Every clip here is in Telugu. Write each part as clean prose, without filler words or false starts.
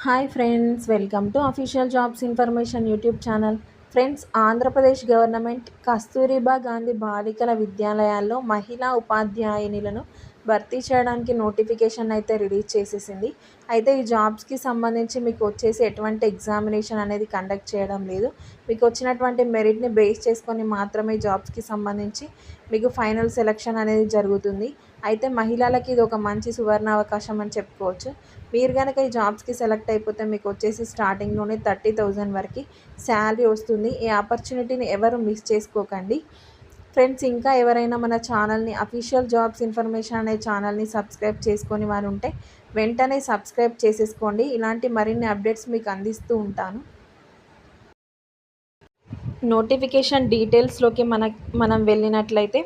Hi friends, welcome to official jobs information YouTube channel. Friends, Andhra Pradesh government Kasturba Gandhi బాలికల విద్యాలయాల్లో మహిళా ఉపాధ్యాయునిలను భర్తీ చేయడానికి నోటిఫికేషన్ అయితే రిలీజ్ చేసేసింది. అయితే ఈ జాబ్స్కి సంబంధించి మీకు వచ్చేసి ఎటువంటి ఎగ్జామినేషన్ అనేది కండక్ట్ చేయడం లేదు. మీకు వచ్చినటువంటి మెరిట్ని బేస్ చేసుకొని మాత్రమే జాబ్స్కి సంబంధించి మీకు ఫైనల్ సెలక్షన్ అనేది జరుగుతుంది. అయితే మహిళలకి ఇది ఒక మంచి సువర్ణ అవకాశం అని చెప్పుకోవచ్చు. మీరు కనుక ఈ జాబ్స్కి సెలెక్ట్ అయిపోతే మీకు వచ్చేసి స్టార్టింగ్లోనే 30,000 వరకు శాలరీ వస్తుంది. ఈ ఆపర్చునిటీని ఎవరు మిస్ చేసుకోకండి. ఫ్రెండ్స్, ఇంకా ఎవరైనా మన ఛానల్ని అఫీషియల్ జాబ్స్ ఇన్ఫర్మేషన్ అనే ఛానల్ని సబ్స్క్రైబ్ చేసుకొని వారు ఉంటే వెంటనే సబ్స్క్రైబ్ చేసేసుకోండి. ఇలాంటి మరిన్ని అప్డేట్స్ మీకు అందిస్తూ ఉంటాను. నోటిఫికేషన్ డీటెయిల్స్లోకి మనం వెళ్ళినట్లయితే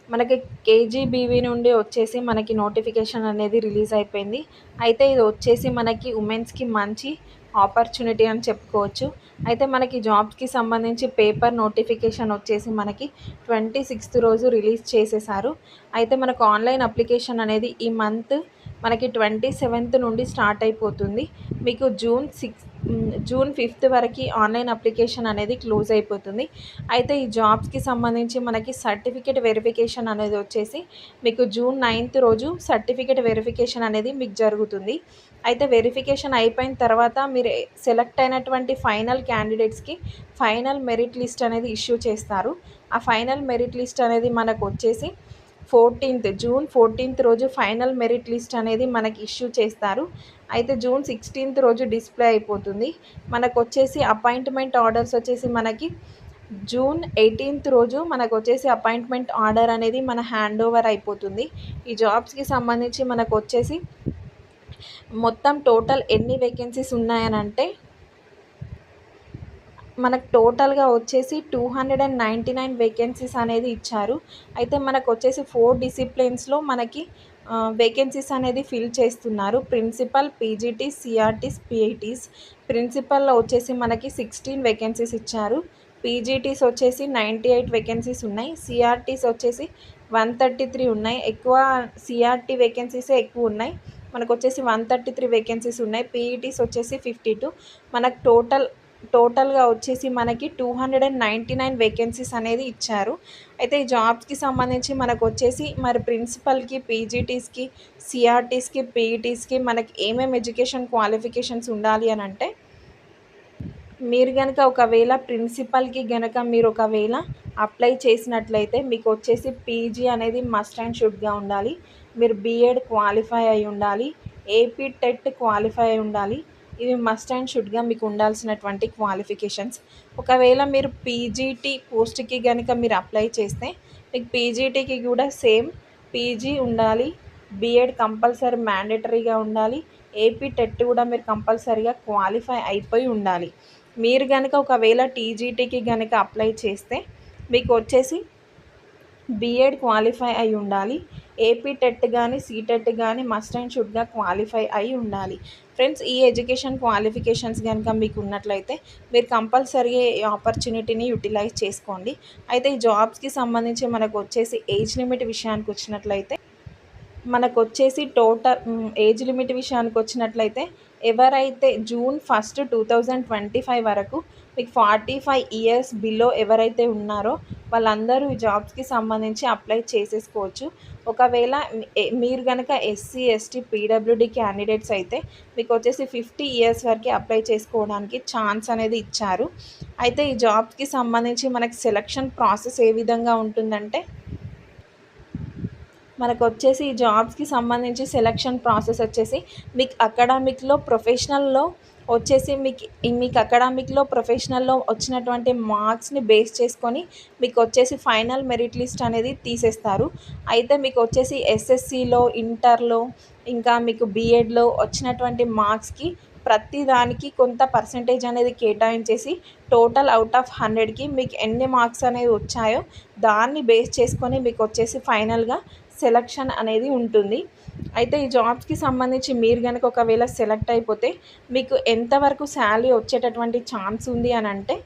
మనకి కేజీబీవీ నుండి వచ్చేసి మనకి నోటిఫికేషన్ అనేది రిలీజ్ అయిపోయింది. అయితే ఇది వచ్చేసి మనకి ఉమెన్స్కి మంచి ఆపర్చునిటీ అని చెప్పుకోవచ్చు. అయితే మనకి జాబ్స్కి సంబంధించి పేపర్ నోటిఫికేషన్ వచ్చేసి మనకి 26th రోజు రిలీజ్ చేసేసారు. అయితే మనకు ఆన్లైన్ అప్లికేషన్ అనేది ఈ మంత్ మనకి 27th నుండి స్టార్ట్ అయిపోతుంది. మీకు జూన్ 5th వరకు ఆన్లైన్ అప్లికేషన్ అనేది క్లోజ్ అయిపోతుంది. అయితే ఈ జాబ్స్కి సంబంధించి మనకి సర్టిఫికేట్ వెరిఫికేషన్ అనేది వచ్చేసి మీకు జూన్ 9th రోజు సర్టిఫికేట్ వెరిఫికేషన్ అనేది మీకు జరుగుతుంది. అయితే వెరిఫికేషన్ అయిపోయిన తర్వాత మీరు సెలెక్ట్ అయినటువంటి ఫైనల్ క్యాండిడేట్స్కి ఫైనల్ మెరిట్ లిస్ట్ అనేది ఇష్యూ చేస్తారు. ఆ ఫైనల్ మెరిట్ లిస్ట్ అనేది మనకు వచ్చేసి జూన్ 14th రోజు ఫైనల్ మెరిట్ లిస్ట్ అనేది మనకి ఇష్యూ చేస్తారు. అయితే జూన్ 16th రోజు డిస్ప్లే అయిపోతుంది. మనకు వచ్చేసి అపాయింట్మెంట్ ఆర్డర్స్ వచ్చేసి మనకి జూన్ 18th రోజు మనకు వచ్చేసి అపాయింట్మెంట్ ఆర్డర్ అనేది మన హ్యాండ్ ఓవర్ అయిపోతుంది. ఈ జాబ్స్కి సంబంధించి మనకు వచ్చేసి మొత్తం టోటల్ ఎన్ని వేకెన్సీస్ ఉన్నాయనంటే మనకు టోటల్గా వచ్చేసి 299 వేకెన్సీస్ అనేది ఇచ్చారు. అయితే మనకు వచ్చేసి 4 డిసిప్లిన్స్లో మనకి వేకెన్సీస్ అనేది ఫిల్ చేస్తున్నారు. Principal, PGT, CRTs, PITs. ప్రిన్సిపల్లో వచ్చేసి మనకి 16 వేకెన్సీస్ ఇచ్చారు. పీజీటీస్ వచ్చేసి 98 వేకెన్సీస్ ఉన్నాయి. సిఆర్టీస్ వచ్చేసి 133 ఉన్నాయి. ఎక్కువ సిఆర్టీ వేకెన్సీసే ఎక్కువ ఉన్నాయి. మనకు వచ్చేసి 133 వేకెన్సీస్ ఉన్నాయి. పీఈటీస్ వచ్చేసి 52. మనకు టోటల్గా వచ్చేసి మనకి 299 వేకెన్సీస్ అనేది ఇచ్చారు. అయితే ఈ జాబ్స్కి సంబంధించి మనకు వచ్చేసి మరి ప్రిన్సిపల్కి, పీజీటీస్కి, సిఆర్టీస్కి, పీఈటీస్కి మనకి ఏమేమి ఎడ్యుకేషన్ క్వాలిఫికేషన్స్ ఉండాలి అని అంటే, మీరు కనుక ఒకవేళ ప్రిన్సిపల్కి కనుక మీరు ఒకవేళ అప్లై చేసినట్లయితే మీకు వచ్చేసి పీజీ అనేది మస్ట్ అండ్ షుడ్గా ఉండాలి. మీరు బీఎడ్ క్వాలిఫై అయి ఉండాలి. ఏపీ టెట్ క్వాలిఫై అయి ఉండాలి. ఇవి మస్ట్ అండ్ షుడ్గా మీకు ఉండాల్సినటువంటి క్వాలిఫికేషన్స్. ఒకవేళ మీరు పీజీటీ పోస్ట్కి కనుక మీరు అప్లై చేస్తే మీకు పీజీటీకి కూడా సేమ్ పీజీ ఉండాలి. బీఎడ్ కంపల్సరీ మ్యాండేటరీగా ఉండాలి. ఏపీ టెట్ కూడా మీరు కంపల్సరీగా క్వాలిఫై అయిపోయి ఉండాలి. మీరు కనుక ఒకవేళ టీజీటీకి కనుక అప్లై చేస్తే మీకు వచ్చేసి బీఎడ్ క్వాలిఫై అయి ఉండాలి. ఏపీ టెట్ కానీ సీటెట్ కానీ మస్ట్ అండ్ షుడ్గా క్వాలిఫై అయి ఉండాలి. ఫ్రెండ్స్, ఈ ఎడ్యుకేషన్ క్వాలిఫికేషన్స్ కనుక మీకు ఉన్నట్లయితే మీరు కంపల్సరీ ఈ ఆపర్చునిటీని యూటిలైజ్ చేసుకోండి. అయితే ఈ జాబ్స్కి సంబంధించి మనకు వచ్చేసి ఏజ్ లిమిట్ విషయానికి వచ్చినట్లయితే మనకు వచ్చేసి టోటల్ ఏజ్ లిమిట్ విషయానికి వచ్చినట్లయితే ఎవరైతే జూన్ 1st 2025 వరకు మీకు 45 ఇయర్స్ బిలో ఎవరైతే ఉన్నారో వాళ్ళందరూ ఈ జాబ్స్కి సంబంధించి అప్లై చేసేసుకోవచ్చు. ఒకవేళ మీరు కనుక ఎస్సీ, ఎస్టీ, పీడబ్ల్యూడీ క్యాండిడేట్స్ అయితే మీకు వచ్చేసి 50 ఇయర్స్ వరకు అప్లై చేసుకోవడానికి ఛాన్స్ అనేది ఇచ్చారు. అయితే ఈ జాబ్స్కి సంబంధించి మనకి సెలక్షన్ ప్రాసెస్ ఏ విధంగా ఉంటుందంటే, మనకు వచ్చేసి ఈ జాబ్స్కి సంబంధించి సెలక్షన్ ప్రాసెస్ వచ్చేసి మీకు అకాడమిక్లో ప్రొఫెషనల్లో వచ్చేసి మీకు అకాడమిక్లో ప్రొఫెషనల్లో వచ్చినటువంటి మార్క్స్ని బేస్ చేసుకొని మీకు వచ్చేసి ఫైనల్ మెరిట్ లిస్ట్ అనేది తీసేస్తారు. అయితే మీకు వచ్చేసి ఎస్ఎస్సిలో, ఇంటర్లో, ఇంకా మీకు బీఎడ్లో వచ్చినటువంటి మార్క్స్కి ప్రతి దానికి కొంత పర్సంటేజ్ అనేది కేటాయించేసి టోటల్ అవుట్ ఆఫ్ 100కి మీకు ఎన్ని మార్క్స్ అనేవి వచ్చాయో దాన్ని బేస్ చేసుకొని మీకు వచ్చేసి ఫైనల్గా సెలక్షన్ అనేది ఉంటుంది. అయితే ఈ జాబ్స్కి సంబంధించి మీరు కనుక ఒకవేళ సెలెక్ట్ అయిపోతే మీకు ఎంతవరకు శాలరీ వచ్చేటటువంటి ఛాన్స్ ఉంది అని అంటే,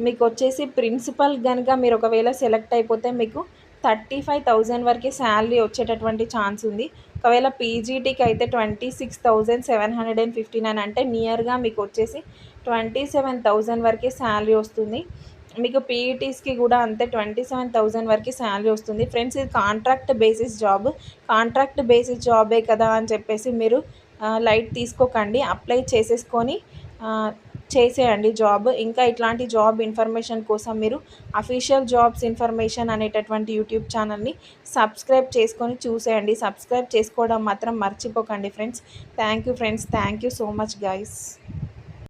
మీకు వచ్చేసి ప్రిన్సిపల్ కనుక మీరు ఒకవేళ సెలెక్ట్ అయిపోతే మీకు 35,000 వరకే శాలరీ వచ్చేటటువంటి ఛాన్స్ ఉంది. ఒకవేళ పీజీటీకి అయితే 26,759 అంటే నియర్గా మీకు వచ్చేసి 27,000 వరకే శాలరీ వస్తుంది. మీకు పీఈటీస్‌కి కూడా అంతే 27,000 వరకి శాలరీ వస్తుంది. ఫ్రెండ్స్ ఇది contract basis job. Contract basis జాబే కదా అని చెప్పేసి మీరు లైట్ తీసుకోకండి. అప్లై చేసేసుకొని చేసేయండి జాబ్. ఇంకా ఇట్లాంటి జాబ్ ఇన్ఫర్మేషన్ కోసం మీరు అఫీషియల్ జాబ్స్ ఇన్ఫర్మేషన్ అనేటటువంటి యూట్యూబ్ ఛానల్‌ని సబ్స్క్రైబ్ చేసుకొని చూసేయండి. సబ్స్క్రైబ్ చేసుకోవడం మాత్రం మర్చిపోకండి friends. Thank you friends. Thank you so much guys.